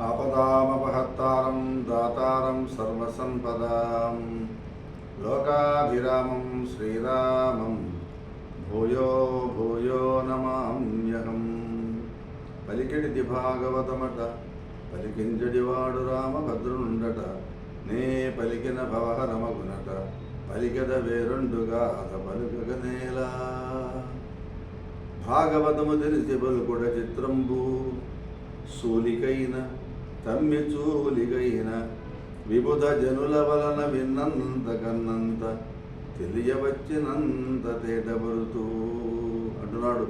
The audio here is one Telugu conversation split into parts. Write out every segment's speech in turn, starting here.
ఆపదామపహర్తారం దాతారం సర్వసంపదాం లోకాభిరామం శ్రీరామం భూయో భూయో నమామ్యహం. పలికిడిది భాగవతమట పలికించడివాడు రామభద్రుండట నే పలికిన భవహరమగునట పలికద వేరుండుగా అత పలుకగనేలా. భాగవతము తెలిసి పలుకుడ చిత్రంబు సూలికైన తమ్మి చూలికైన విబుధ జనుల వలన విన్నంత కన్నంత తెలియవచ్చినంత తేటబరుతూ అంటున్నాడు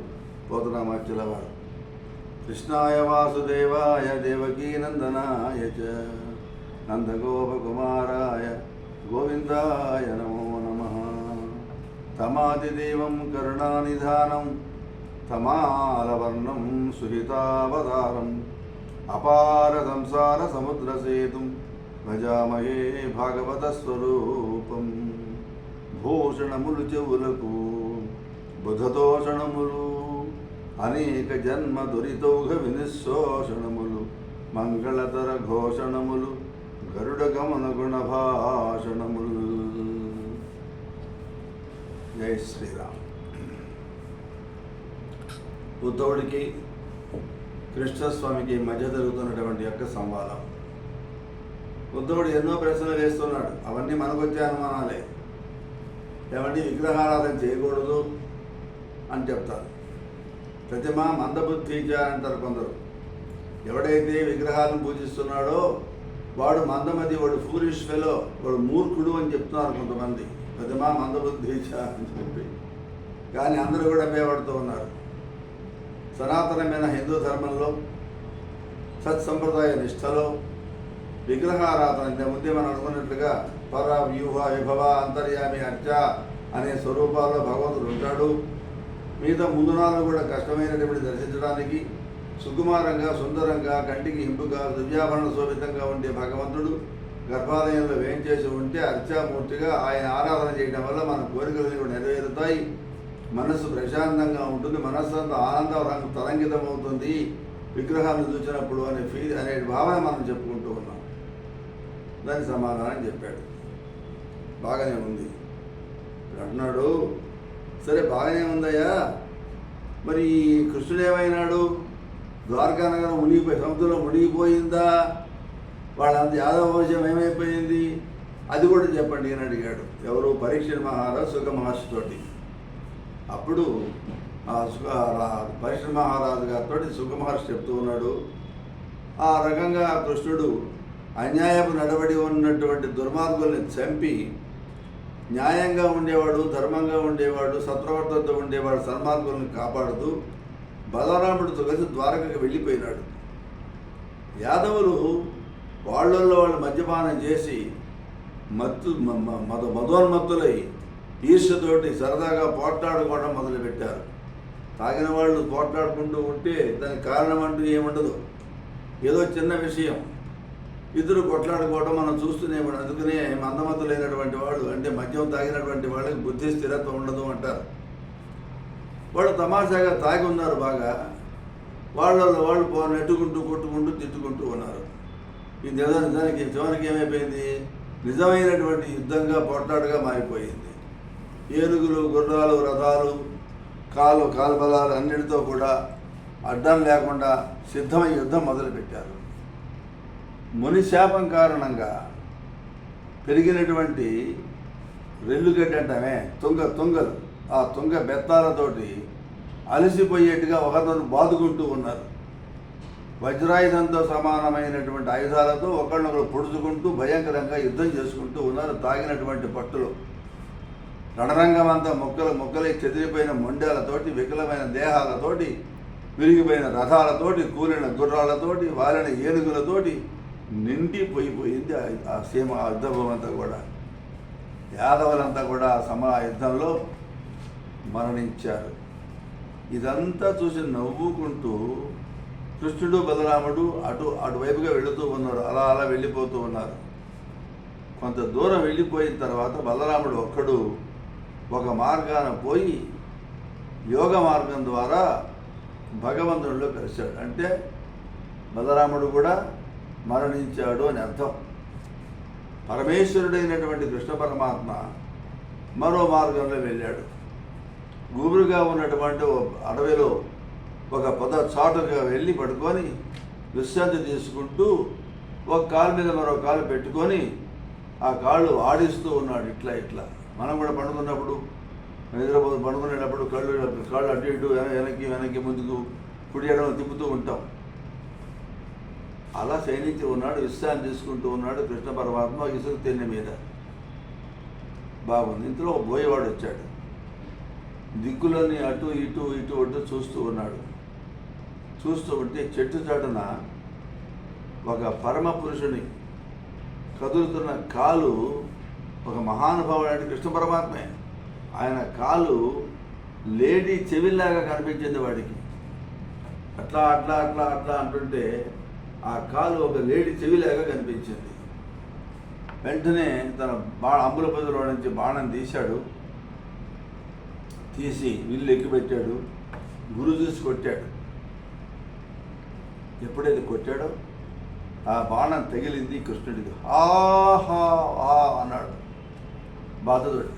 పోతనామాచ్యుల వారు. కృష్ణాయ వాసుదేవాయ దేవకీనందనాయ చ నందగోపకుమారాయ గోవిందాయ నమో నమః. తమాదిదేవం కరుణానిధానం తమాలవర్ణం సుహితావతారం అపార సంసార సముద్రసేతుం భజామహే భాగవత స్వరూపం. భూషణములు చెవులకు బుధతోషణములు అనేక జన్మ దురితౌఘ వినిశోషణములు మంగళతర ఘోషణములు గరుడ గమన గుణ భాషణములు. జై శ్రీరామ్. ఉద్ధవుడికి కృష్ణస్వామికి మధ్య జరుగుతున్నటువంటి యొక్క సంవాదం. ఉద్ధవుడు ఎన్నో ప్రశ్నలు వేస్తున్నాడు. అవన్నీ మనకొచ్చే అనుమానాలే. ఏమంటే విగ్రహారాధన చేయకూడదు అని చెప్తారు. ప్రతిమ మందబుద్ధీచ అంటారు కొందరు. ఎవడైతే విగ్రహాలను పూజిస్తున్నాడో వాడు మందమతి, వాడు ఫూలిష్ ఫెలో, వాడు మూర్ఖుడు అని చెప్తున్నారు కొంతమంది. ప్రతిమ మందబుద్ధీచ అని చెప్పి. కానీ అందరూ కూడా భయపడుతూ ఉన్నారు. సనాతనమైన హిందూ ధర్మంలో సత్సంప్రదాయ నిష్టలో విగ్రహారాధన ముందే మనం అనుకున్నట్లుగా పర వ్యూహ విభవ అంతర్యామి అర్చ అనే స్వరూపాల్లో భగవంతుడు ఉంటాడు. మిగతా ముందు నాలుగు కూడా కష్టమైనటువంటి దర్శించడానికి సుకుమారంగా సుందరంగా కంటికి ఇంపుగా దివ్యాభరణ శోభితంగా ఉండే భగవంతుడు గర్భాలయంలో వేయించేసి ఉంటే అర్చామూర్తిగా ఆయన ఆరాధన చేయడం వల్ల మన కోరికలు కూడా నెరవేరుతాయి. మనస్సు ప్రశాంతంగా ఉంటుంది. మనస్సు అంతా ఆనంద తరంగితమవుతుంది విగ్రహాన్ని చూసినప్పుడు అనే భావన మనం చెప్పుకుంటూ ఉన్నాం. దాని సమాధానం చెప్పాడు. బాగానే ఉంది అంటున్నాడు. సరే బాగానే ఉందయ్యా, మరి కృష్ణుడు ఏమైనాడు? ద్వారకా నగరం మునిగిపోయి సముద్రంలో మునిగిపోయిందా? వాళ్ళంత యాదవ వంశం ఏమైపోయింది? అది కూడా చెప్పండి అని అడిగాడు. ఎవరు? పరీక్ష మహారాజు సుఖ మహర్షితోటి. అప్పుడు పరీక్ష మహారాజు గారితో సుఖ మహర్షి చెప్తూ ఉన్నాడు. ఆ రకంగా కృష్ణుడు అన్యాయపు నడబడి ఉన్నటువంటి దుర్మార్గుల్ని చంపి న్యాయంగా ఉండేవాడు, ధర్మంగా ఉండేవాడు, సత్ప్రవర్తనతో ఉండేవాడు, సన్మార్గులను కాపాడుతూ బలరాముడితో కలిసి ద్వారకకి వెళ్ళిపోయినాడు. యాదవులు వాళ్ళల్లో వాళ్ళు మద్యపానం చేసి మదోన్మత్తులై ఈర్ష్యతోటి సరదాగా పోట్లాడుకోవడం మొదలుపెట్టారు. తాగిన వాళ్ళు పోట్లాడుకుంటూ ఉంటే దానికి కారణం అంటూ ఏముండదు. ఏదో చిన్న విషయం ఇద్దరు కొట్లాడుకోవడం మనం చూస్తూనే ఉన్నాం. అందుకనే మందమతులైనటువంటి వాళ్ళు అంటే మద్యం తాగినటువంటి వాళ్ళకి బుద్ధి స్థిరత్వం ఉండదు అంటారు. వాళ్ళు తమాషాగా తాగి ఉన్నారు బాగా. వాళ్ళల్లో వాళ్ళు నెట్టుకుంటూ కొట్టుకుంటూ తిట్టుకుంటూ ఉన్నారు. ఈ నిజానికి చివరికి ఏమైపోయింది? నిజమైనటువంటి యుద్ధంగా పోట్లాడుగా మారిపోయింది. ఏనుగులు, గుర్రాలు, రథాలు, కాల్బలాలు అన్నిటితో కూడా అడ్డం లేకుండా సిద్ధమై యుద్ధం మొదలుపెట్టారు. ముని శాపం కారణంగా పెరిగినటువంటి రెల్లుగడ్డి అంటామే తుంగలు, ఆ తుంగ బెత్తాలతోటి అలసిపోయేట్టుగా ఒకరినొకరు బాదుకుంటూ ఉన్నారు. వజ్రాయుధంతో సమానమైనటువంటి ఆయుధాలతో ఒకరినొకరు పొడుచుకుంటూ భయంకరంగా యుద్ధం చేసుకుంటూ ఉన్నారు తాగినటువంటి పట్టులో. రణరంగం అంతా ముక్కలై చెదిరిపోయిన మొండేలతోటి, వికలమైన దేహాలతోటి, విరిగిపోయిన రథాలతోటి, కూలిన గుర్రాలతోటి, వాలిన ఏనుగులతోటి నిండిపోయిపోయింది ఆ యుద్ధభూమి అంతా కూడా. యాదవులంతా కూడా ఆ యుద్ధంలో మరణించారు. ఇదంతా చూసి నవ్వుకుంటూ కృష్ణుడు బలరాముడు అటువైపుగా వెళుతూ ఉన్నారు. అలా వెళ్ళిపోతూ ఉన్నారు. కొంత దూరం వెళ్ళిపోయిన తర్వాత బలరాముడు ఒక్కడు ఒక మార్గాన పోయి యోగ మార్గం ద్వారా భగవంతుడిలో కలిశాడు. అంటే బలరాముడు కూడా మరణించాడు అని అర్థం. పరమేశ్వరుడైనటువంటి కృష్ణ పరమాత్మ మరో మార్గంలో వెళ్ళాడు. గుబురుగా ఉన్నటువంటి అడవిలో ఒక పొద చాటుగా వెళ్ళి పడుకొని విశ్రాంతి తీసుకుంటూ ఒక కాలు మీద మరో కాలు పెట్టుకొని ఆ కాళ్ళు ఆడిస్తూ ఉన్నాడు. ఇట్లా ఇట్లా మనం కూడా పండుకున్నప్పుడు పడుకునేటప్పుడు కాళ్ళు అటు ఇటు వెనక్కి ముందుకు కుడి ఎడమ తిప్పుతూ ఉంటాం. అలా శయనించి ఉన్నాడు, విశ్రాంతి తీసుకుంటూ ఉన్నాడు కృష్ణ పరమాత్మ ఇసుక తెన్నె మీద. బాగుంది. ఇంతలో ఒక బోయేవాడు వచ్చాడు. దిక్కులని అటు ఇటు చూస్తూ ఉన్నాడు. చూస్తూ ఉంటే చెట్టు చాటున ఒక పరమ పురుషుని కదులుతున్న కాలు, ఒక మహానుభావుడు అంటే కృష్ణ పరమాత్మే, ఆయన కాలు లేడీ చెవిల్లాగా కనిపించింది వాడికి. అట్లా అట్లా అట్లా అట్లా అంటుంటే ఆ కాలు ఒక లేడీ చెవిలాగా కనిపించింది. వెంటనే తన అంబుల పొదలో నుంచి బాణం తీసి విల్లు ఎక్కిపెట్టాడు. గురు చూసి కొట్టాడు. ఎప్పుడైతే కొట్టాడో ఆ బాణం తగిలింది కృష్ణుడికి. ఆహా ఆ అన్నాడు బాధతోటి.